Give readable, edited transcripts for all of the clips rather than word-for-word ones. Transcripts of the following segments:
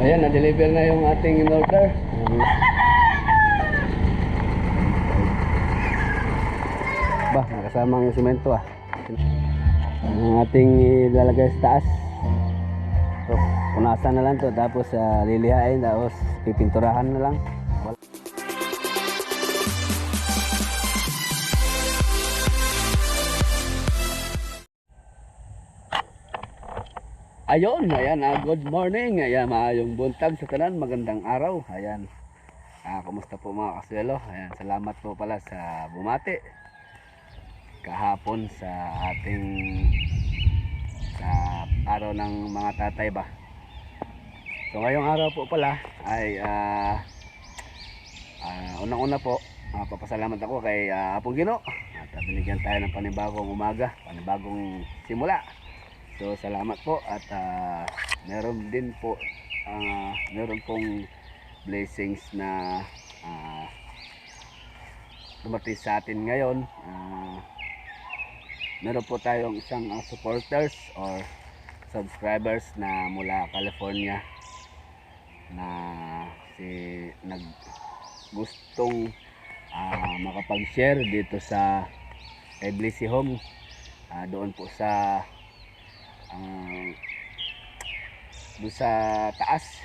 Ayan, na-deliver na yung ating in-order. Ba, nakasama yung simento ah. Ang ating ilalagay sa taas. So, punasan na lang to, tapos lilihain, tapos pipinturahan na lang. Ayun, ayan, good morning. Ayan, maayong buntag sa tanan, magandang araw. Ayan, kumusta po mga kaswelo? Ayan, salamat po pala sa bumati kahapon sa ating sa araw ng mga tatay ba. So ngayong araw po pala ay unang-una po papasalamat ako kay Apong Ginoo at binigyan tayo ng panibagong umaga, panibagong simula. So salamat po at meron din po meron pong blessings na dumating sa atin ngayon. Meron po tayong isang supporters or subscribers na mula California na gustong makapag-share dito sa Blessy Home, doon po sa doon sa taas,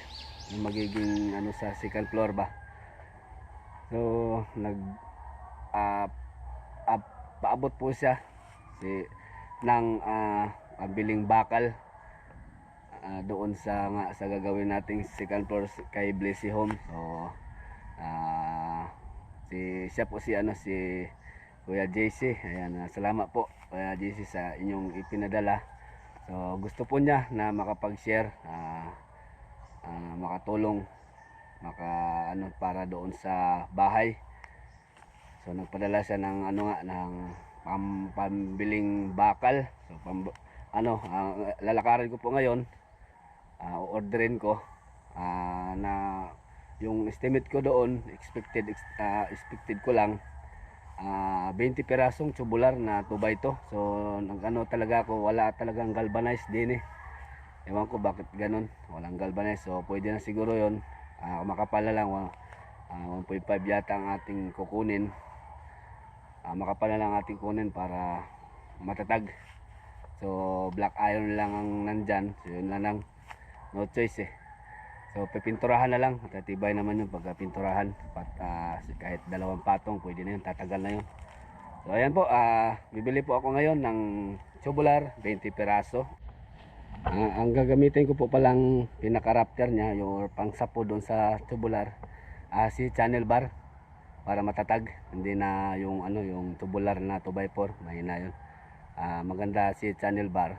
yung magiging sa second floor ba. So paabot po siya ng pambiling bakal doon sa gagawin nating second floor kay Blessy Home. So siya po si Kuya JC. Ayan, salamat po Kuya JC sa inyong ipinadala. So gusto po niya na makapag-share, makatulong, para doon sa bahay. So nagpadala siya ng ng pambiling bakal. So lalakarin ko po ngayon, orderin ko na yung estimate ko doon, expected ko lang 20 pirasong tubular na 2x2. So talaga ako, wala talagang galvanized din eh. Ewan ko bakit ganun, walang galvanized. So pwede na siguro yon, makapal na lang. 1.5 yata ang ating kukunin. Makapal na lang ating kunin para matatag. So black iron lang ang nandyan. So yun lang, no choice eh. So pipinturahan na lang, tatibay naman yung pagpinturahan. Kahit 2 patong pwede na yun, tatagal na yun. So ayan po, bibili po ako ngayon ng tubular, 20 piraso. Ang gagamitin ko po palang pinaka-raptor nya, yung pangsapo doon sa tubular, si channel bar para matatag. Hindi na yung yung tubular na 2x4, mahina yun. Maganda si channel bar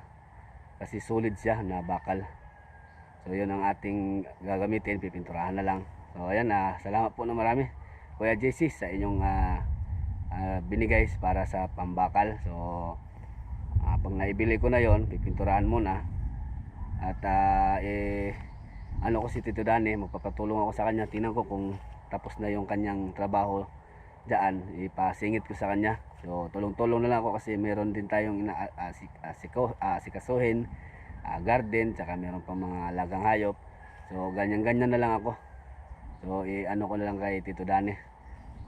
kasi solid siya na bakal. So yun ang ating gagamitin, pipinturahan na lang. So ayan, salamat po na marami Kuya JC sa inyong binigay para sa pambakal. So pag naibili ko na yon, pipinturahan muna. At ko si Tito Dani, magpapatulong ako sa kanya. Tingnan ko kung tapos na yung kanyang trabaho dyan, ipasingit ko sa kanya. So tulong-tulong na lang ako kasi meron din tayong asikasuhin, garden, tsaka meron pang mga alagang hayop. So ganyan-ganyan na lang ako. So ko na lang kay Tito Dani.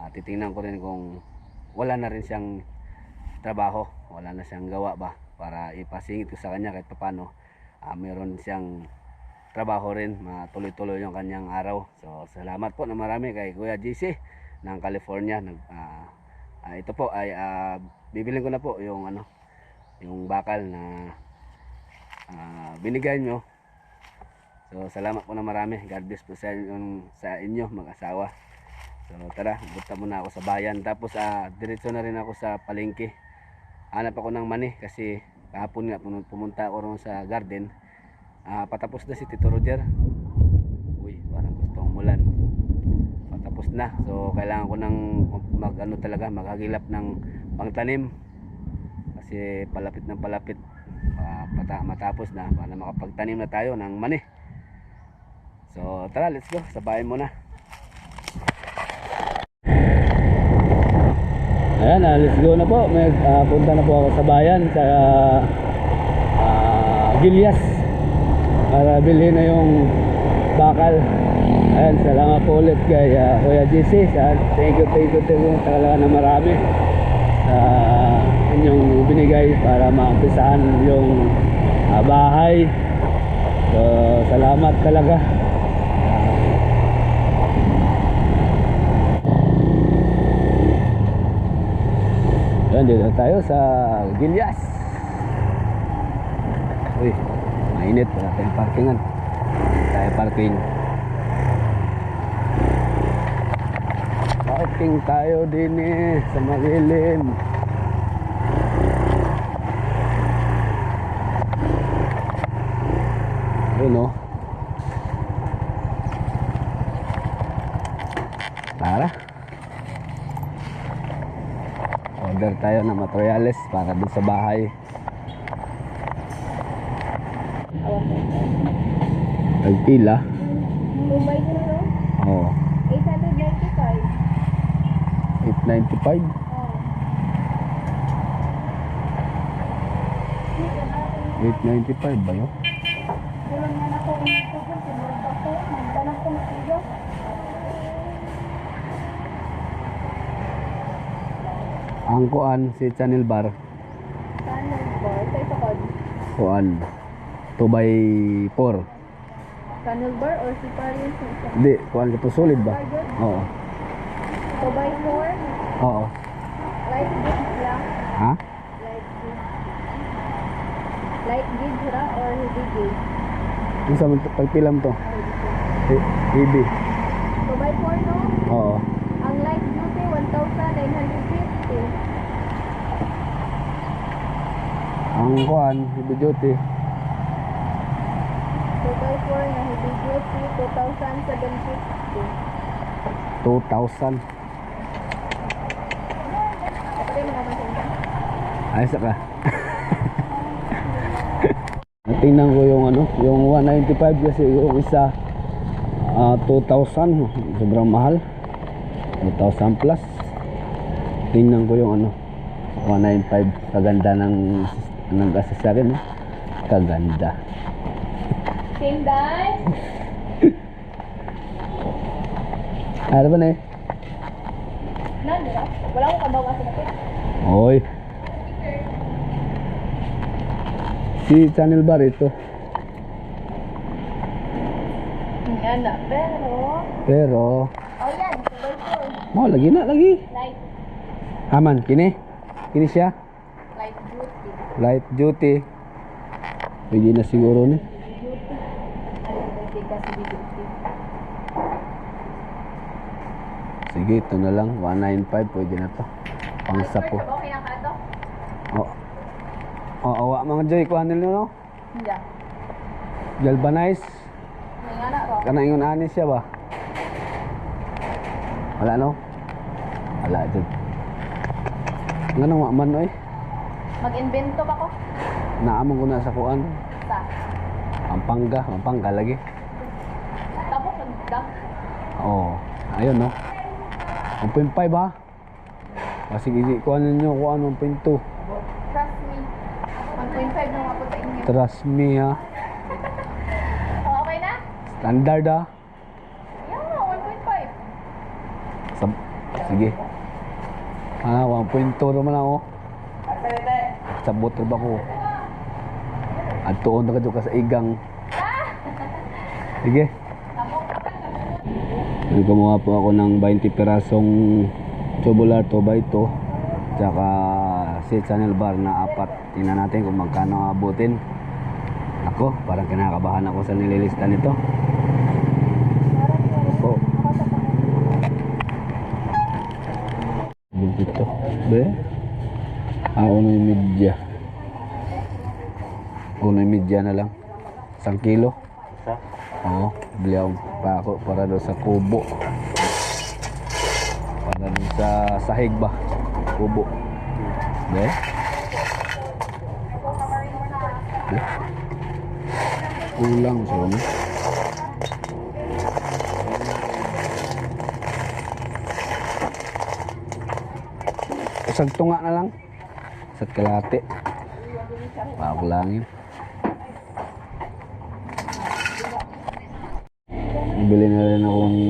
Titingnan ko rin kung wala na rin siyang trabaho, wala na siyang gawa ba, para ipasingit ko sa kanya kahit paano meron siyang trabaho rin, matuloy-tuloy yung kanyang araw. So salamat po na marami kay Kuya JC ng California. Ito po ay bibilin ko na po yung yung bakal na binigay nyo. So salamat po na marami. God bless po sa inyo mag-asawa. So tara, punta muna ako sa bayan, tapos diretso na rin ako sa palengke. Hanap ako ng mani kasi kahapon nga pumunta ako ron sa garden. Patapos na si Tito Roger. Uy, parang gusto umulan. Patapos na. So kailangan ko ng maghagilap ng pangtanim kasi palapit ng palapit. Matapos na para makapagtanim na tayo ng mani. So tara, let's go, sabayan mo na. Ayan, let's go na po. Punta na po ako sa bayan, sa Gilyas, para bilhin na yung bakal. Ayan, salamat po ulit kay Kuya JC. Thank you talaga na marami sa inyong binigay para maumpisahan yung bahay. So, salamat talaga. Ayan, dito tayo sa Gilyas. Uy, mainit. Wala tayong parkingan. Tayo parking. Parking tayo din sa malilim. Ayun o. Tara. Order tayo ng materials para dun sa bahay. Nagpila? Mumbai din no? Oo. 895. 895? Oh. 895 ba yun? Kulang na ako kung ito po. Sinurang ako. Magdanang kong kilo. Ang kuan si Channel Bar. Channel bar. Sa ito kod. Kuan 2x4. Channel bar or si Parian sa isa? Hindi, kuan ka to solid ba? Oo. 2x4. Oo. Light gauge lang. Ha? Light gauge. Light gauge ra or heavy gauge? Ano sa pagpilam to? Heavy. 2x4 no? Oo. Ang light duty 1,950. Ang kuan, heavy duty. 2x4 na heavy duty 2,750. 2,000. Pwede mo naman sa inyo. Ayos ka. Tingnan ko yung ano, yung 195 kasi yung isa 2,000, sobrang mahal. 2,000 plus. Tingnan ko yung ano, 195. Kaganda ng accessory, no? Kaganda. Same guys. Ano ba na eh? Nandira. Wala akong kabawa sa natin. Oy. Si Channel Bar ito. Yan na. Pero, Oh yan. 2x4. lagi na, lagi. Light. Aman, kini. Kini siya. Light duty. Light duty. Pwede na siguro ni. Duty. Alam mo, tiga sa duty. Sige, ito na lang. 195, pwede na to. Pangsapo. Okay na ka to? Oh. Oh, awa mga Joy, kuhanin nyo, no? Hindi. Galvanize. May nga na ro. Kana ingon ani siya ba? Wala, no? Wala, Joy. Nga nang waman, oy. Mag-invento ba ko? Naamang ko na sa kuan. Sa. Pampanga lagi. Tapos nagda. Oh, ayun, no? 1.5 ha? Kasi kuhanin nyo kuan 1.2. Trust me. 1.5 na ako sa inyo. Trust me, ha? Oh, okay na? Standard, ha? Yeah, 1.5. Sige. 1.2 naman ako. Sabot rin ba ko? At tuon na ka sa igang. Sige. Gumawa po ako ng 20 pirasong tubular 2x2. Tsaka si Channel Bar na 4. Tingnan natin kung magkano abutin. Ako, parang kinakabahan ako sa nililista nito. Ako. Dito. Be? Uno yung media. Uno yung media na lang. 1 kilo. Oo, bili ako pa ako para doon sa kubo. Para doon sa sahig ba? Kubo. Be? Be? Kulang siya, no? Isang tunga na lang. Isa't kalate. Pakulangin. Nakabili na rin akong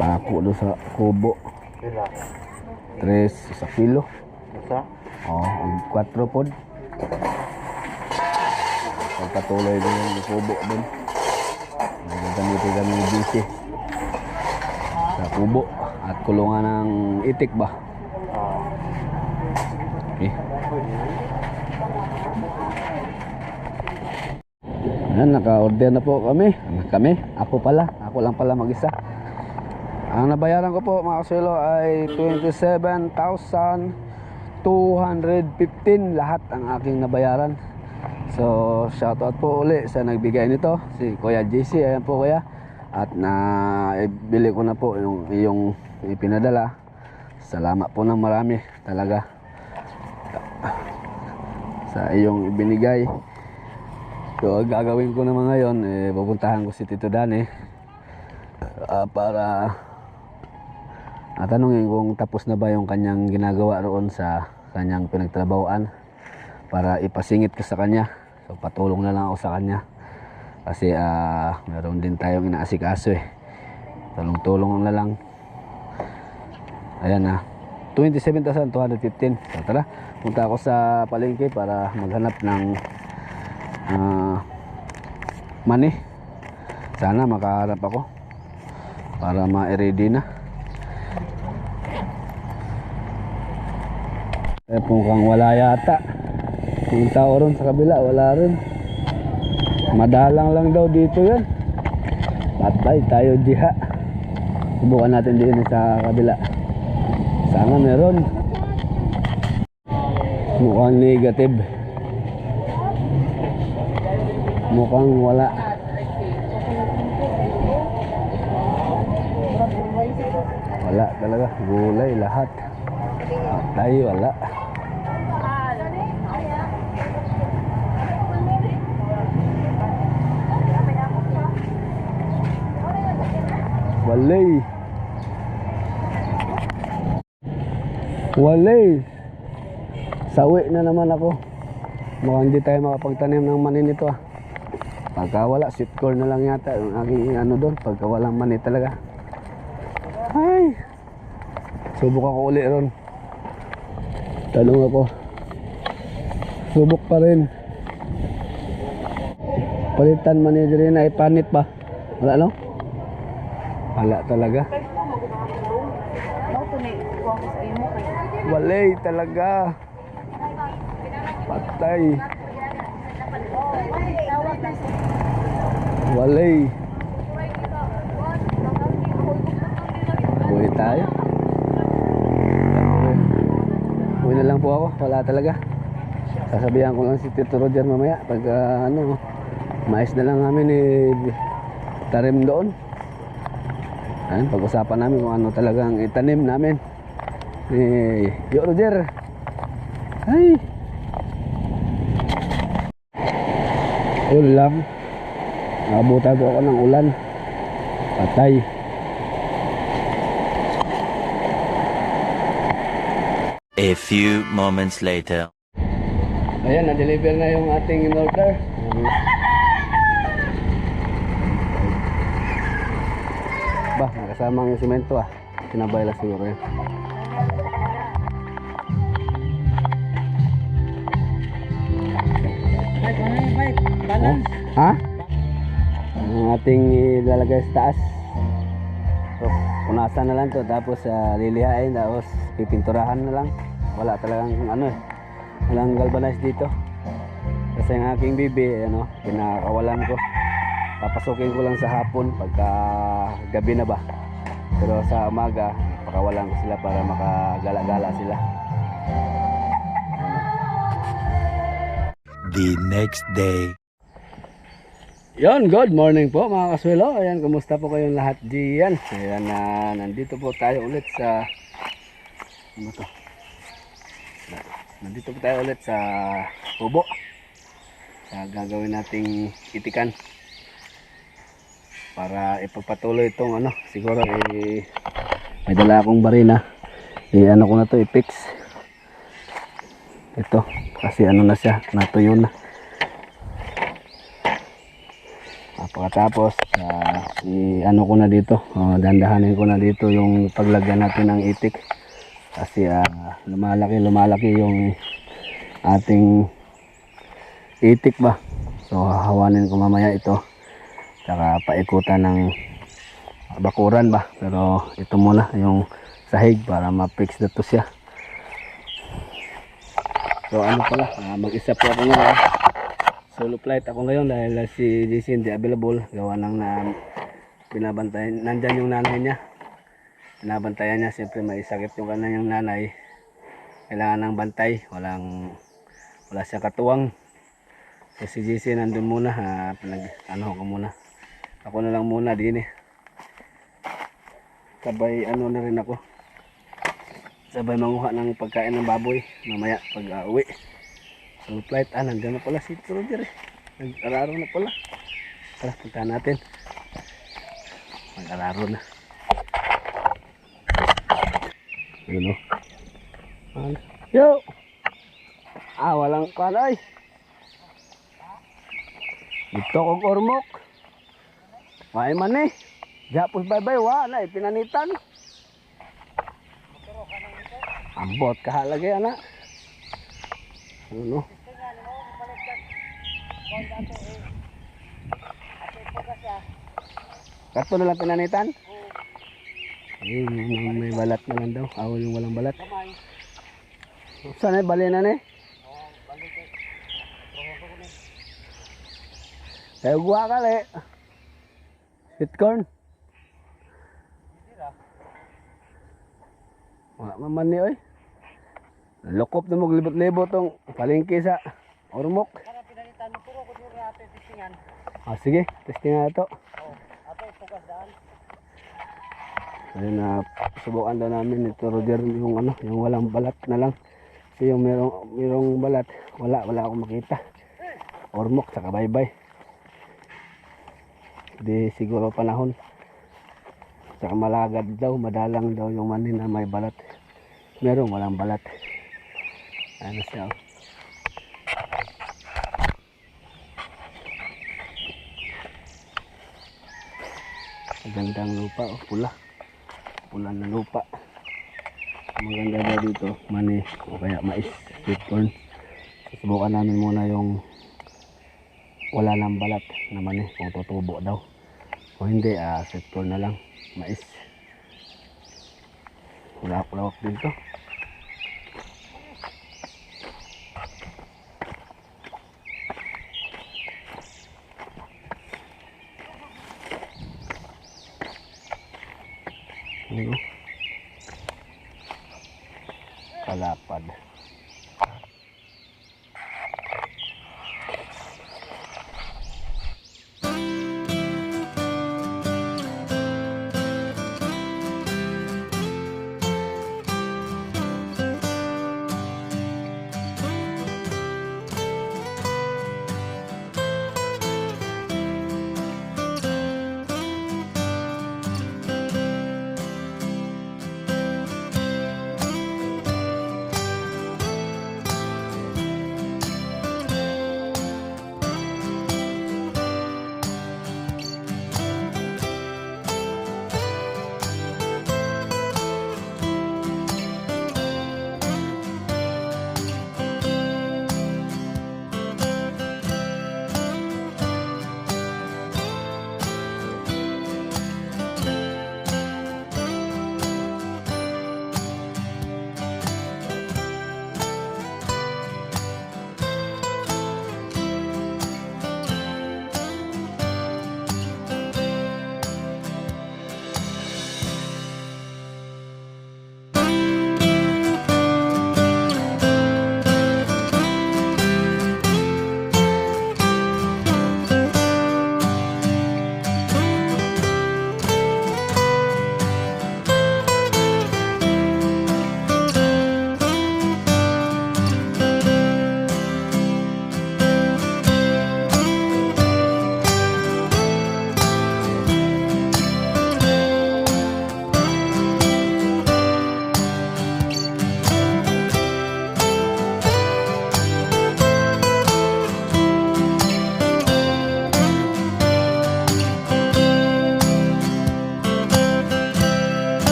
pako doon sa kubo. Pila. 3 sa kilo. Isa? Oh, 4 pod. Pagpatuloy din yung kubo doon. Nagagamitin kami ng DC sa kubo at kulungan ng itik ba. Okay. Ayan, naka-order na po kami. Ako lang pala mag-isa. Ang nabayaran ko po mga kasuelo ay 27,215 lahat ang aking nabayaran. So shoutout po uli sa nagbigay nito, si Kuya JC. Ayan po kuya. At ibili ko na po yung iyong ipinadala. Salamat po ng marami talaga sa iyong ibinigay. So gagawin ko naman ngayon, pupuntahan ko si Tito Dani para tanungin kung tapos na ba yung kanyang ginagawa roon sa kanyang pinagtrabahoan para ipasingit ko sa kanya. So patulong na lang ako sa kanya kasi meron din tayong inaasikaso tulong-tulong na lang. Ayan 27,215. So tara, punta ako sa palengke para maghanap ng money. Sana makaharap ako para ma-ready na. Mukhang wala yata. Yung tao ron sa kabila, wala rin. Madalang lang daw dito yan. Patay tayo diha. Subukan natin din sa kabila. Sana meron. Mukhang negative. Mukhang wala. Wala talaga. Gulay lahat. Patay, wala. Walay. Sawi na naman ako. Mukhang hindi tayo makapagtanim ng mani nito Pagka wala, sweet corn na lang yata yung aking doon. Pagka walang mani talaga. Ay. Subok ako uli ron. Talong ako. Subok pa rin. Palitan mani rin na ipanit pa. Wala no? Wala talaga. Walay talaga. Patay. Walay. Buhay tayo. Buhay na lang po ako. Wala talaga. Sasabihan ko lang si Tito Roger mamaya pag mais na lang namin tarim doon. Ayan, pag-usapan namin kung ano talagang itanim namin. Yo Roger. Ay. Ayun lang. Nakabutan po ako ng ulan. Patay. A few moments later. Ayan, na-deliver na yung ating in-order. Bah, nakasama yung simento Sinabay lang siguro yun. Balance. Ha? Ang ating ilalagay sa taas. So, punasan na lang to tapos lilihain tapos pipinturahan na lang. Wala talagang walang galvanize dito. Kasi ang aking bibi, pinakawalan ko. Papasukin ko lang sa hapon pagka gabi na ba. Pero sa umaga, pakawalan ko sila para makagala-gala sila. The next day. Yon, good morning po mga kaswelo. Ayan, kumusta po kayong lahat diyan? Ayan, nandito po tayo ulit sa Nandito po tayo ulit sa kubo. Gagawin nating itikan para ipagpatuloy itong siguro may dala akong barina. Ko na to i-fix. Ito kasi na siya, natuyo na. Pagkatapos, ano ko na dito, dandahanin ko na dito yung paglagyan natin ng itik. Kasi lumalaki yung ating itik ba. So hahawanin ko mamaya ito. Tsaka paikutan ng bakuran ba. Pero ito muna yung sahig para ma-fix na to siya. So ano pala, mag-isa po ako ngayon. Solo flight ako ngayon dahil si JC hindi available. Gawa lang na binabantayan, nandyan yung nanay niya. Binabantayan niya, siyempre may sakit yung kanyang nanay. Kailangan ng bantay, wala siyang katuwang. So si JC nandun muna, ano ko muna. Ako na lang muna din eh. Sabay ano na rin ako. Sabay manguha ng pagkain ng baboy mamaya pag uwi. So flight, nandiyan na pala si Roger eh. Nag-araro na pala. Tara, puntahan natin. Nag-araro na. Yun o. Yo! Walang palay. Ito kong ormok. May man eh. Japos bye-bye, wala eh. Pinanitan. Ambot kahalagi anak. Ano? Kato na lang pinanitan? Yung may balat na lang daw. Awal yung walang balat. Saan eh? Bali na eh? Kayo guwa ka le. Sweet corn. Wala maman ni oy. Lokop na maglibot-libot tong palengke sa ormok. Para pinalitan mo puro ko duro natin testingan. Sige, testingan ito. Ato ipugas daan. Ayun subukan daw namin ito Roger yung yung walang balat na lang. Kasi yung merong balat, wala akong makita. Ormok saka bye-bye. Di siguro panahon. Saka malagad daw, madalang daw yung manin na may balat. Merong walang balat. Ano siya? Magandang lupa, pula. Pula na lupa. Maganda daw dito, mani o kaya mais, sweet corn. Susubukan namin muna yung wala ng balat na mani, kung tutubo daw. O hindi, sweet corn na lang, mais. Lawak dito. Palapad.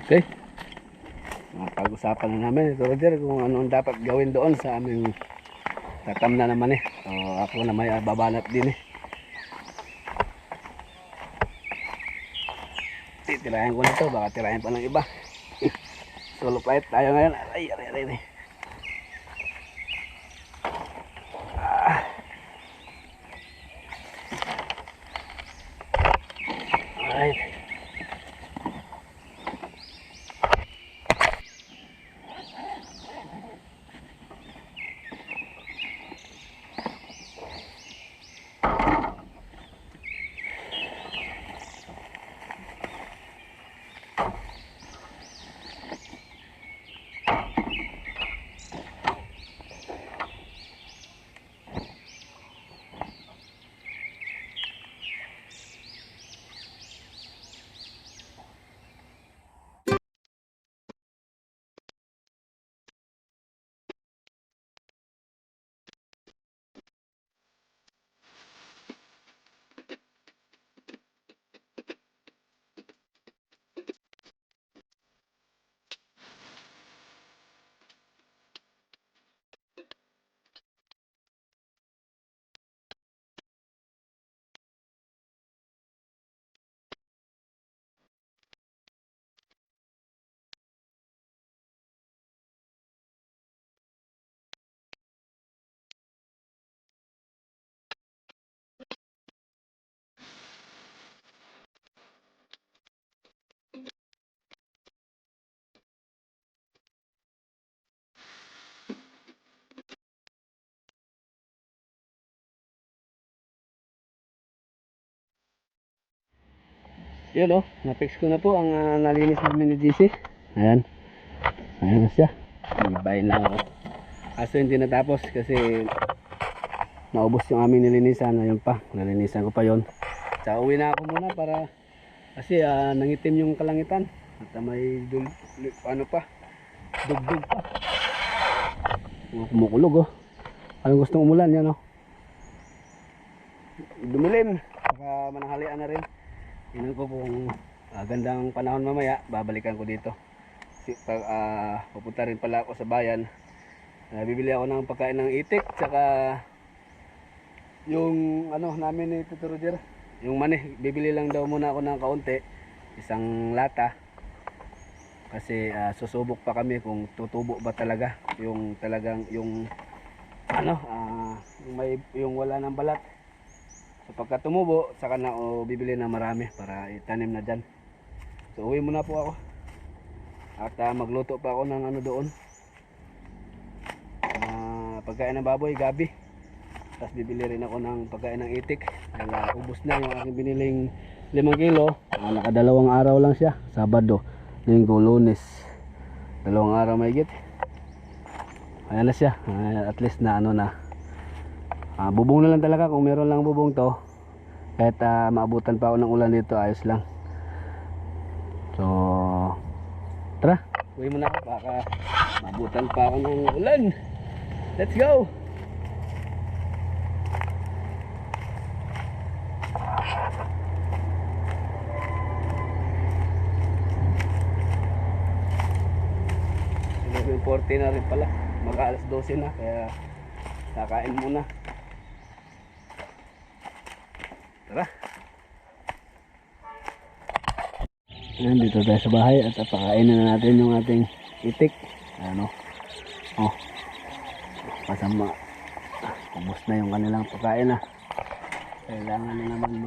Okay. Pag-usapan na namin ito, Roger, kung ano ang dapat gawin doon sa aming tatam na naman eh. So, ako na may babanat din eh. Titirahin ko na to, baka tirahin pa ng iba. Solo flight tayo ngayon. Ay. Alright. Yun na-fix ko na po ang nalinis namin ni GC. Ayan na siya. Ibayin lang ako. Kaso hindi natapos kasi naubos yung aming nilinisan. Ayun pa, nalinisan ko pa yon. Tsaka uwi na ako muna para kasi nangitim yung kalangitan at may dugdug pa. Kumukulog Anong gustong umulan yan dumilim. Saka mananghalian na rin. Tingnan ko kung gandang panahon mamaya, babalikan ko dito. Pupunta rin pala ako sa bayan. Bibili ako ng pagkain ng itik, tsaka yung namin ni Tito Roger, yung mani, bibili lang daw muna ako ng kaunti, isang lata. Kasi susubok pa kami kung tutubo ba talaga, yung talagang yung yung wala ng balat. So pagka tumubo, saka na bibili na marami para itanim na dyan. So uwi muna po ako. At magluto pa ako ng doon. Pagkain ng baboy, gabi. Tapos bibili rin ako ng pagkain ng itik. Dahil ubos na yung aking biniling 5 kilo. Nakadalawang araw lang siya. Sabado, Linggo, Lunes. 2 araw may higit. Ayan na siya. At least na bubong na lang talaga kung meron lang bubong to. Kahit maabutan pa ako ng ulan dito, ayos lang. So tara, uwi muna ako, baka maabutan pa ako ng ulan. Let's go. Yung 40 na rin pala, mag alas 12 na, kaya kakain muna. Tara. Ayan, dito tayo sa bahay at pakainin na natin yung ating itik. Pasama. Ubos na yung kanilang pagkain Kailangan na naman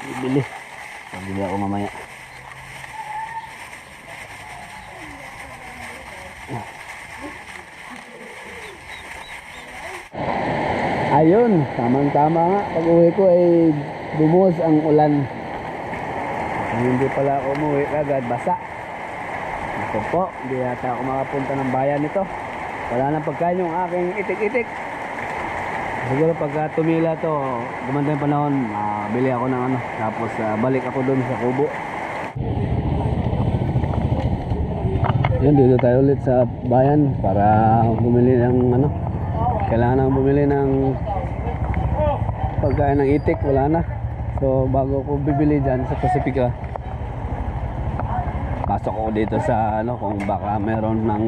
bibili. Bibili ako mamaya. Ayun, tamang-tama nga. Pag uwi ko ay bumuhos ang ulan. Hindi pala ako umuwi agad, basa. Ito po, hindi yata ako makapunta ng bayan nito. Wala nang pagkain yung aking itik-itik. Siguro pagka tumila to, gumanda yung panahon, bili ako ng tapos balik ako dun sa kubo. Yun, dito tayo ulit sa bayan para bumili ng kailangan nang bumili ng pagkain ng itik, wala na. So bago ko bibili dyan sa Pacifica, pasok ako dito sa ano kung baka meron ng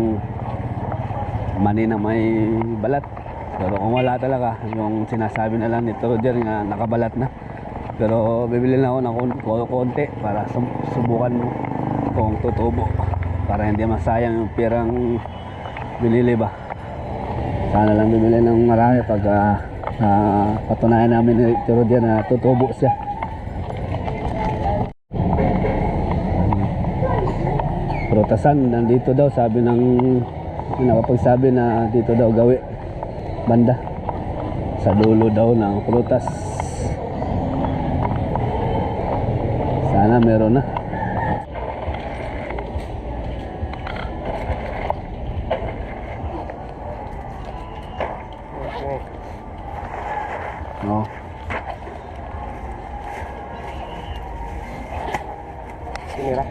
mani na may balat. Pero kung wala talaga, yung sinasabi na lang ni Roger nga nakabalat na. Pero bibili na ako ng konti para subukan mo kung tutubo, para hindi masayang yung pirang binili ba. Sana lang bibili ng marami pag patunayan namin ni Roger na tutubo siya. Prutasan nandito daw, sabi ng nakapagsabi na dito daw gawi banda sa dulo daw ng prutas. Sana meron na. No. Sinira.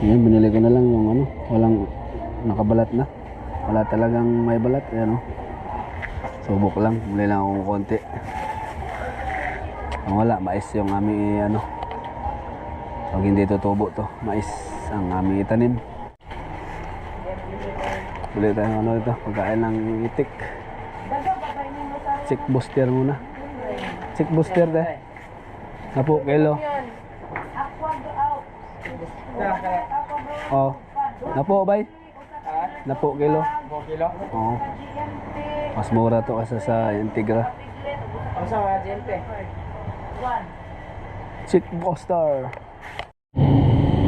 Yan, binili ko na lang yung ano, walang nakabalat na. Wala talagang may balat, ayan o. Subok lang, bili lang akong konti. Kung wala, mais yung aming ano. Pag hindi tutubo to, mais ang aming itanim. Bili tayo ng ano ito, pagkain ng itik. Chick booster muna. Chick booster tayo. Napo, kilo. Oh. Napo, bay. Napo, kilo. 2 kilo? Oo. Mas mura to kasi sa Integra. Ano sa mga gente? Chick booster.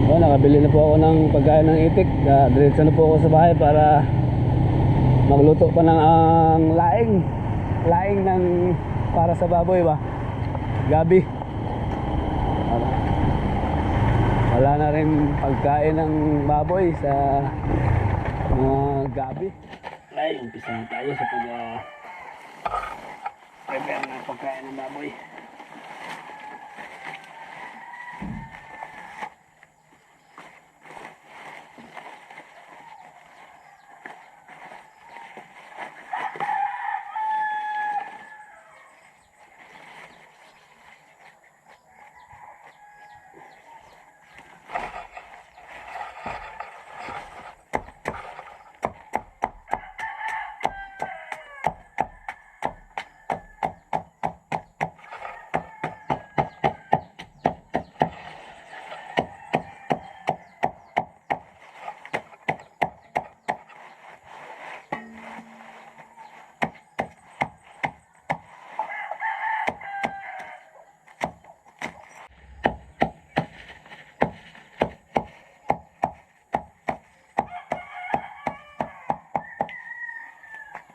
So, nakabili na po ako ng pagkain ng itik. Diretso na po ako sa bahay para magluto pa ng laing. Laing ng para sa baboy ba? Gabi. Wala na rin pagkain ng baboy sa gabi. Ay, umpisa na tayo sa prepare ng pagkain ng baboy.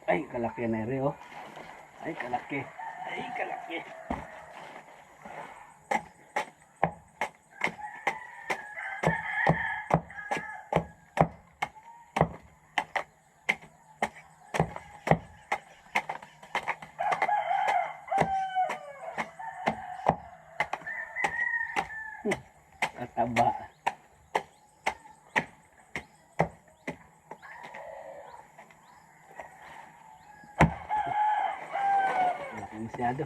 Ay, kalaki na rin oh. Ay, kalaki. Ay, kalaki. Kataba. Masyado.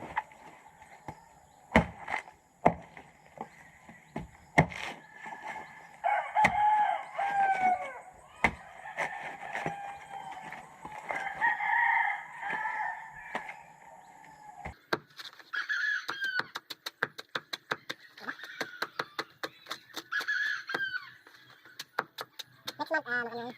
Next month, ano yun?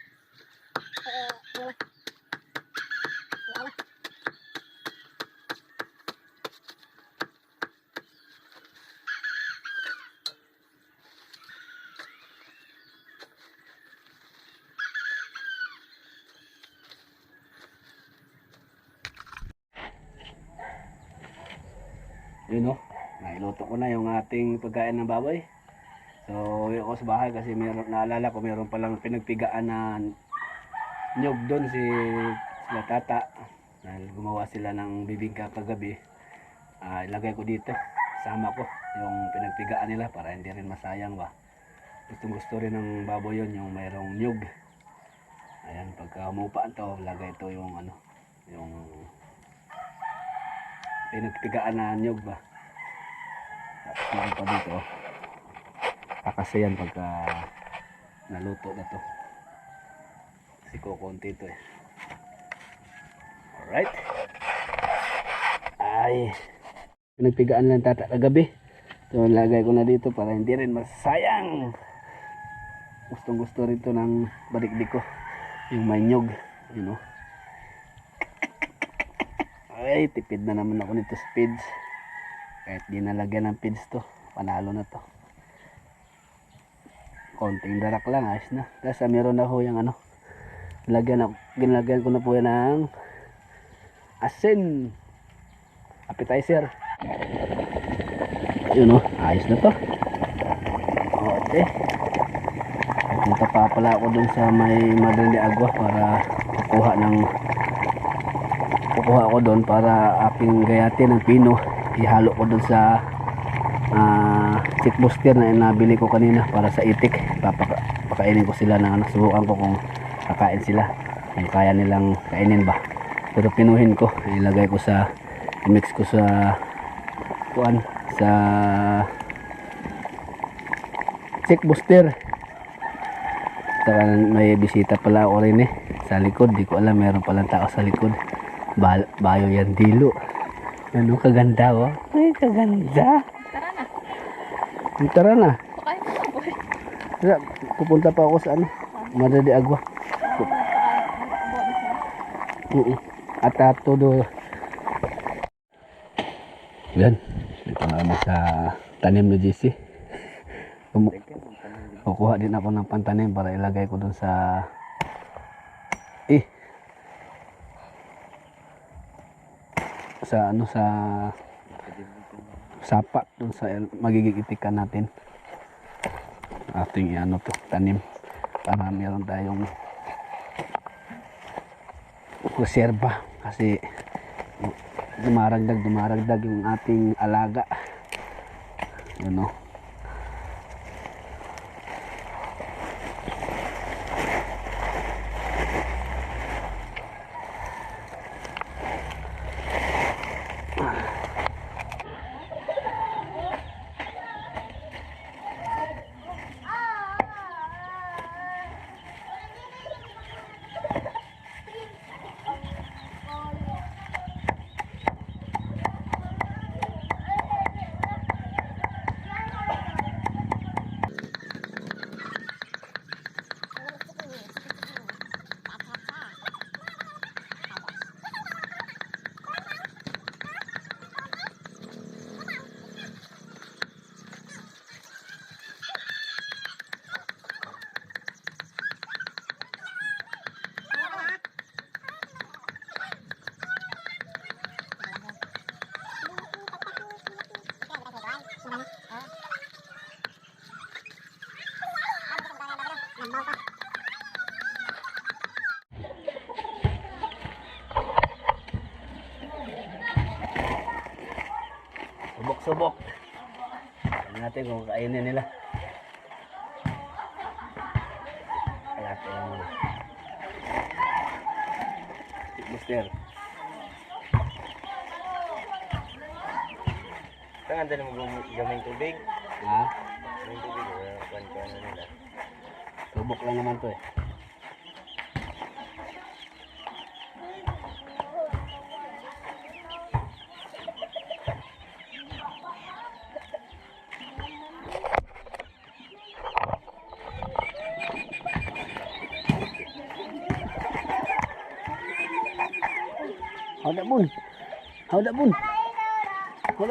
Yun o, nailuto ko na yung ating pagkain ng baboy. So, uwi ako sa bahay kasi meron, naalala ko meron palang pinagpigaan na nyog doon sila tata. Dahil gumawa sila ng bibingka kagabi. Ilagay ko dito, sama ko yung pinagpigaan nila para hindi rin masayang ba. Gustong gusto rin ng baboy yun, yung mayroong nyog. Ayan, pagka umupaan to, lagay ito yung ano, yung pinagpigaan na nyog ba. Tapos meron pa dito kakasayan pagka naluto na to. Kasi kukunti ito eh. Alright. Ay, nagpigaan lang tata kagabi. So lagay ko na dito para hindi rin masayang. Gustong gusto rin to ng balikdik ko, yung manyog, you know. Ay, tipid na naman ako nito sa feeds. Kahit di nalagyan ng feeds to, panalo na to. Konting darak lang, ayos na. Tapos meron na ho yung ano, ginlagyan ko na po yan ng asin, appetizer. Yun o, ayos na to. Okay. Punta pa pala ako dun sa may Madre de Agua para kukuha ako dun para aking gayatin ng pino. Ihalo ko dun sa chick booster na nabili ko kanina para sa itik. Pakainin ko sila na subukan ko kung kakain sila, kung kaya nilang kainin ba. Pero pinuhin ko, ilagay ko sa mix ko sa sa chick booster. Saka may bisita pala ako rin eh sa likod, di ko alam meron palang tao sa likod. Bayo yan dilo. Ano kaganda oh. Ay kaganda. Tara na. Tara na. Pakain mo boy. Tara, pupunta pa ako sa ano, Madre de Agua. At todo. Yan. Ito nga mo sa tanim ni JC. Kukuha din ako ng pantanim para ilagay ko dun sa sa sapa dun sa magiging itikan natin. Ating ano to, tanim para meron tayong reserba kasi dumaragdag yung ating alaga, you know. Subok. Tingnan natin kung kainin nila. Kalate lang muna. Booster. Tangan din mo gamay tubig. Ha? Gamay tubig, kuan na nila. Subok lang naman to eh. Hauda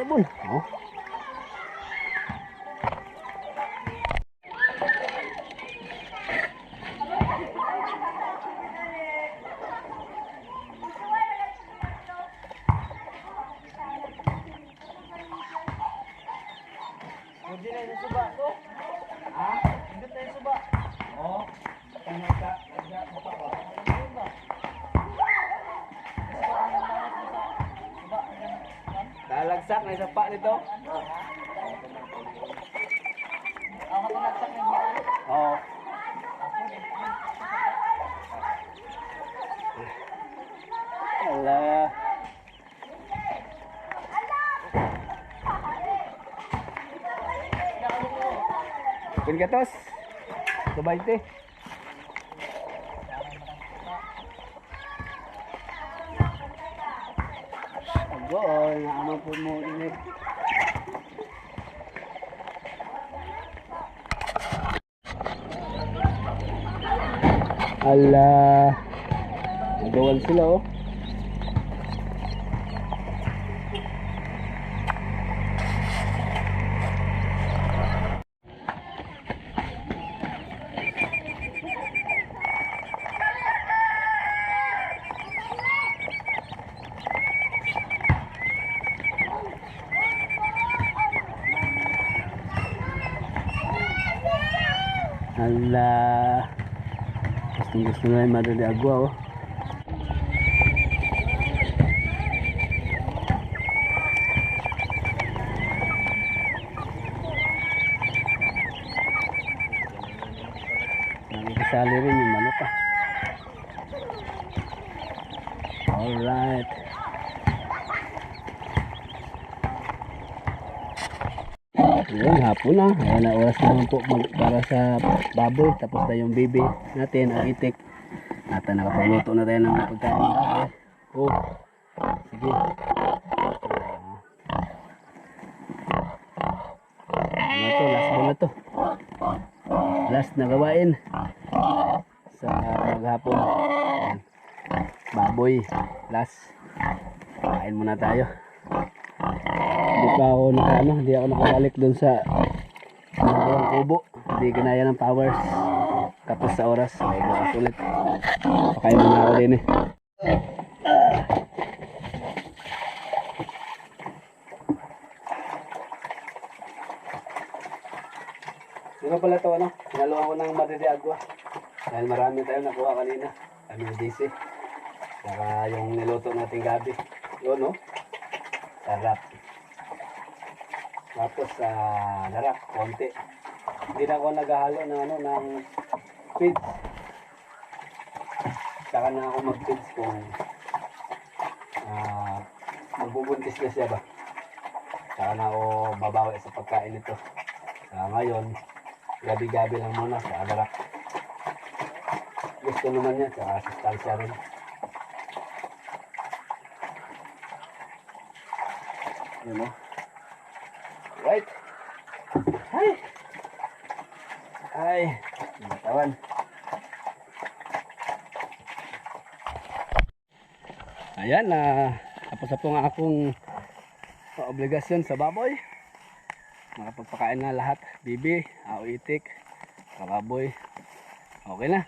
bun. Oh. Hindi na yung suba to. Ha? Hindi na yung suba. Oh. Lalagsak na isa pa nito. Oo. Ala. Pingatos. Subayti. Agoy, naamang po mo ini. Ala. Nagawal sila oh. Ala. Gusto na yung madali agwa oh. Nakikisali rin yung manok ah. Alright. Ayan, hapon na. Ayan na oras naman po para sa baboy. Tapos na yung bibi natin, ang itik. At nakapagluto na tayo ng pagkain. Oh, sige. Ano to? Last one na to. Last na gawain sa maghapon. Ayan. Baboy. Last. Kain muna tayo. Hindi ako nakabalik dun sa dalawang kubo. Hindi ginaya ng powers. Tapos sa oras, ay bukas ulit. Pakain muna ako din eh. Sino pala ito ano? Sinaluan ko ng madede agwa. Dahil marami tayong nakuha kanina. Kami yung DC. Saka yung niluto nating gabi. Yun no? Sarap. Tapos darak, konti. Hindi na ako naghahalo ng ano, ng feeds. Saka na ako mag-feeds kung magbubuntis na siya ba. Saka na ako babawi sa pagkain nito. Ngayon, gabi-gabi lang muna sa darak. Gusto naman niya, saka sustansya rin. Yun o. Right. Ay. Ay. Natawan. Ayan tapos na po nga akong obligasyon sa baboy. Nakapagpakain na lahat. Bibi, itik, kababoy. Okay na.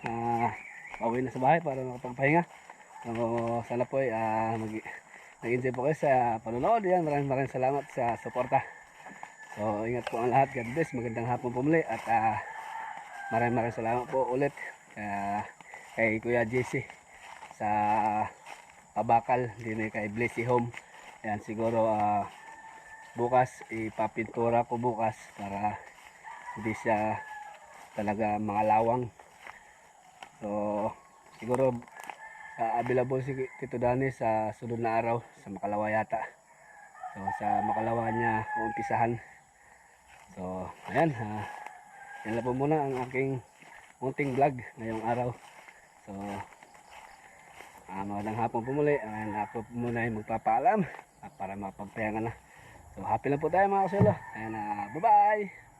Pauwi na sa bahay para makapagpahinga. So, sana po nag-enjoy po kayo sa panonood. Yan, maraming salamat sa suporta. So, ingat po ang lahat. God bless. Magandang hapon po muli. At maraming salamat po ulit kay Kuya JC sa Pabakal. Din kay Blessy Home. Yan, siguro bukas ipapintura ko bukas para hindi siya talaga mga lawang. So, siguro available si Tito Dani sa sunod na araw sa Makalawa yata. So, sa Makalawa niya umpisahan. So, ayan. Yan lang po muna ang aking munting vlog ngayong araw. So, magandang hapon po muli. Ako po muna yung magpapaalam para mapagpahinga na. So, happy lang po tayo mga kasolo. Ayan, bye-bye!